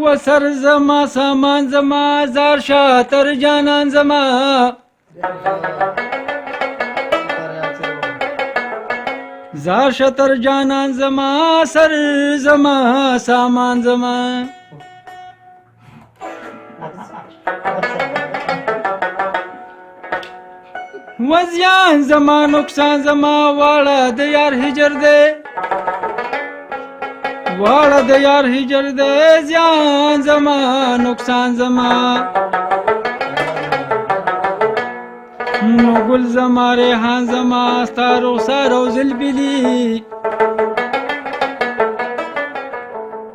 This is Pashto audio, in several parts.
و سر زما سامان زما زار شاتر جانان زما زار شاتر جانان زما سر زما سامان زما وزیان زما نقصان زما واړه د یار هجر دی واړه د یار هجر دی زیان زما نقصان زما نو گل زما ریحان زما ستا رخسار او زلبلی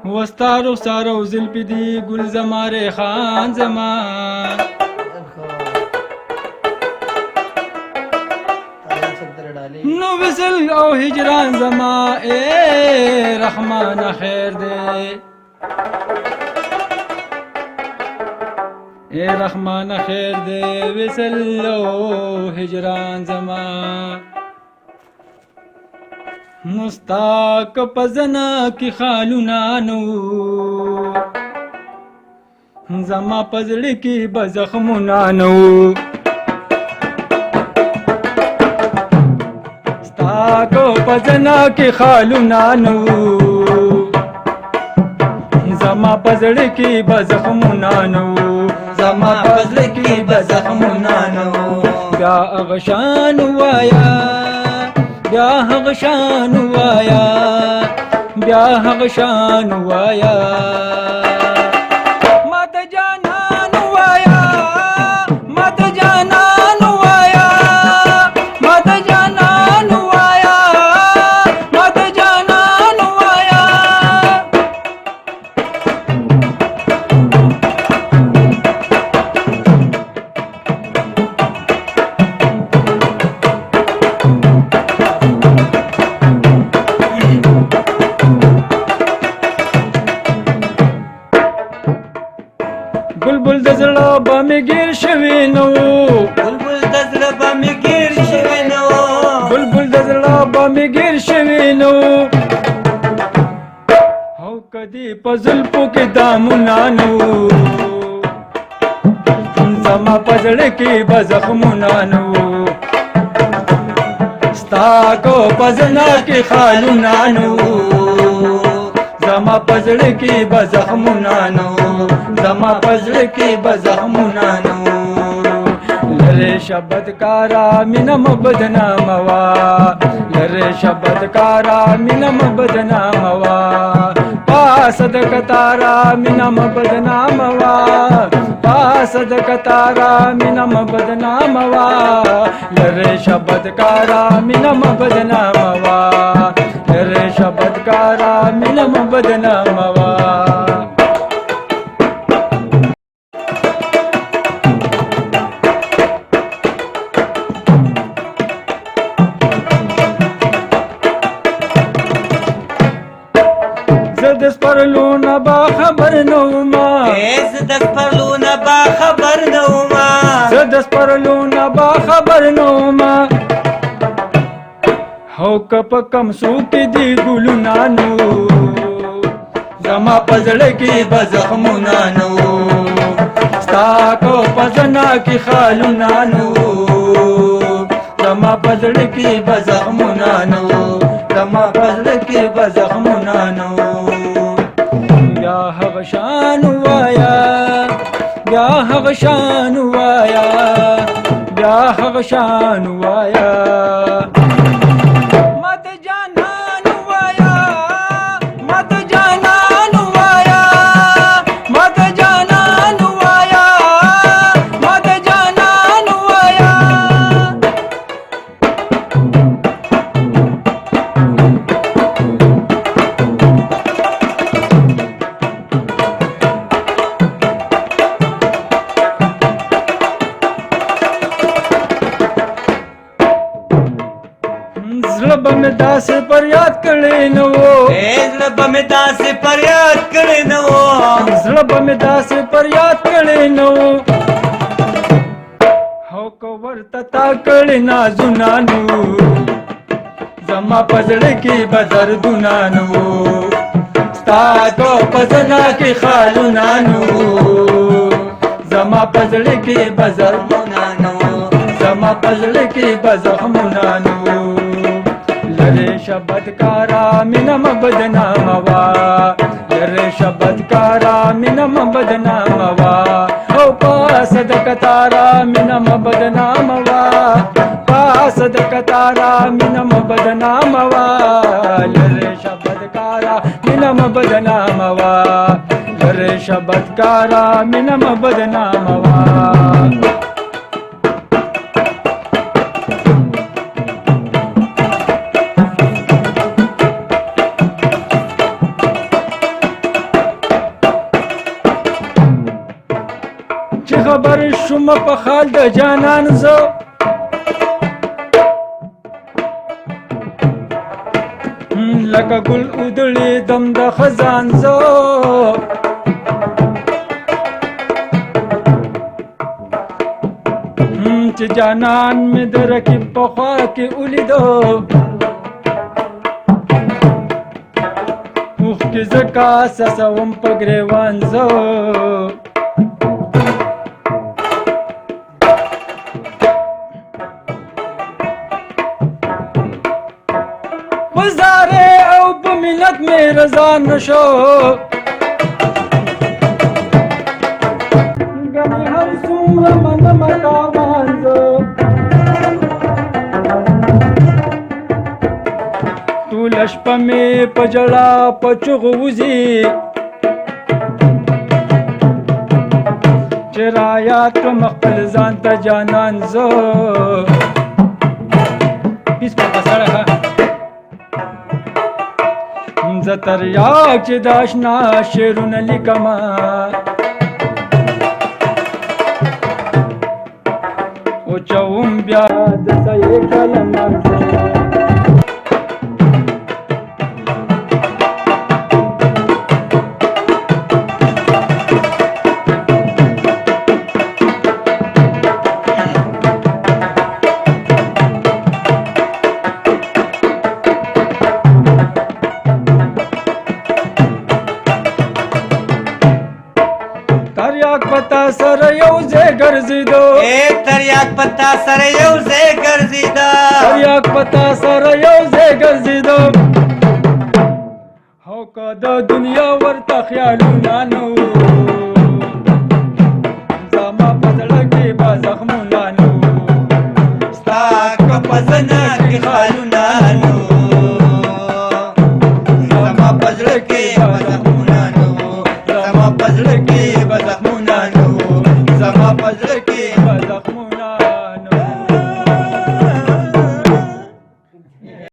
وستا رخسار او زلبلی گل زما ریحان زما نو وصل او هجران زما اے رحمان خیر دے اے رحمان خیر دے وصل او هجران زما مستاق پزنا کی خالونانو زما پزړ کی بزخمونانو کو پزنا کی خالونانو زما پزړ کی بزخمونانو زما پزړ کی بزخمونانو بیا غشان وایا بیا غشان وایا بیا غشان وایا مات جانان وایا مات جانان وایا مات جانان بلبل د زړه به مې ګیر شوی نو بلبل د زړه به مې ګیر شوی نو بلبل د زړه به مې ګیر شوی نو او کدی په زلفو کې دامونانو زما په زړه کې به زخمونانو ستا کو په زنا کې خالونانو زما پزړ کې بزخمونانو زما پزړ کې بزخمونانو لره شبد کارا مینم بدنام وا لره شبد کارا مینم بدنام وا پاسد کتارا مینم بدنام وا پاسد کتارا مینم بدنام وا لره شبد کارا مینم بدنام وا لره شبد کارا مینم بدنام وا زد سپرلونه با خبر نوما زد سپرلونه با خبر نوما زد سپرلونه با خبر نوما هو کپ کم سو کې دی ګلونانو زما پزړ کې بزخمونانو ستا کو پزنا کې خالونانو زما پزړ کې بزخمونانو زما پزړ کې بزخمونانو بیا هغه شان وایا بیا هغه شان وایا بیا هغه شان وایا زړه به مې داسې فریاد کړی نه و زړه به مې داسې فریاد کړی نه و زړه به مې داسې فریاد کړی نه و هو که ورته تا کړی نازونانو زما په زړه کې به دردونانو ستا تو پزړه کې خالونانو زما پزړه کې بزر منانو زما پزړه کې بزخمونانو لره شبد کارا مینم بدنام وا لره شبد کارا مینم بدنام وا او پاس د کتارا مینم بدنام وا پاس د کتارا مینم بدنام وا لره شبد کارا مینم بدنام وا لره شبد کارا مینم بدنام وا چې خبر شوم په خال د جانان زه لکه ګل ودړې دم د خزان زه چې جانان مې د رقیب په خوا کې ولیدو اوښ کې زکا سسوم په ګریوان زه وزاره او په ملت مې رضا نشو ګنې هر څومره منم تاوان زه ټوله شپه مې په ژړا په چغو وځي چې رایاد کړم خپل ځان ته جانان زه پیس په سړه زه تریاک چې د اشنا شعرونه لیکمه اوچوم بیا د سې کلمه تریاک پتا سره یو ځای ګرځېدو تریاک پتا سره یو ځای ګرځېده تریاک پتا سره یو ځای ګرځېدو هو که د دنیا ورته خیالونانو